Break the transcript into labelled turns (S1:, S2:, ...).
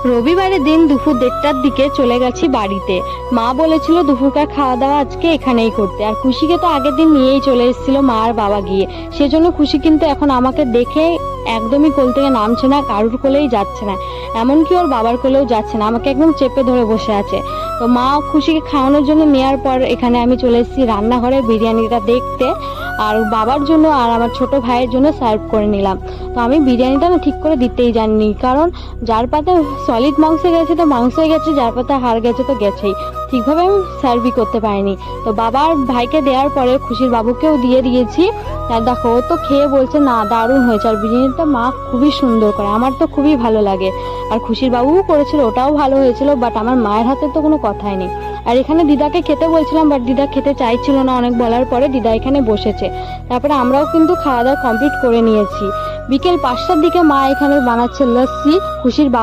S1: রবিবারের দিন দুপুর 1:30টার দিকে চলে গেছি বাড়িতে। মা বলেছিল দুপুরকার খাওয়া দাওয়া আজকে এখানেই করতে, আর খুশিকে তো আগের দিন নিয়েই চলে এসেছিল মা আর বাবা গিয়ে। সেজন্য খুশি কিন্তু এখন আমাকে দেখে একদমই কোল থেকে নামছে না, কারুর কোলেই যাচ্ছে না, এমনকি ওর বাবার কোলেও যাচ্ছে না, আমাকে একদম চেপে ধরে বসে আছে। তো মা খুশিকে খাওয়ানোর জন্য নেওয়ার পর এখানে আমি চলে এসেছি রান্নাঘরে বিরিয়ানিটা দেখতে, আর বাবার জন্য আর আমার ছোট ভাইয়ের জন্য সার্ভ করে নিলাম। তো আমি বিরিয়ানিটা না ঠিক করে দিতেই জানিনি, কারণ যার পাতে সলিড মাংস গেছে তো মাংসই গেছে, যার পাতে হাড় গেছে তো গেছেই, ঠিকভাবে আমি সার্ভই করতে পারিনি। তো বাবার ভাইকে দেওয়ার পরে খুশির বাবুকেও দিয়ে দিয়েছি। আর দেখো ও তো খেয়ে বলছে না দারুণ হয়েছে, আর বিরিয়ানিটা মা খুবই সুন্দর করে, আমার তো খুবই ভালো লাগে। আর খুশির বাবুও করেছিল, ওটাও ভালো হয়েছিল, বাট আমার মায়ের হাতে তো কোনো কথাই নেই। আর এখানে দিদাকে খেতে বলছিলাম, বাট দিদা খেতে চাইছিল না, অনেক বলার পরে দিদা এখানে বসেছে। তারপরে আমরাও কিন্তু খাওয়া দাওয়া কমপ্লিট করে নিয়েছি। বিকেল 5টার দিকে মা এখানে বানাচ্ছে লস্যি। খুশির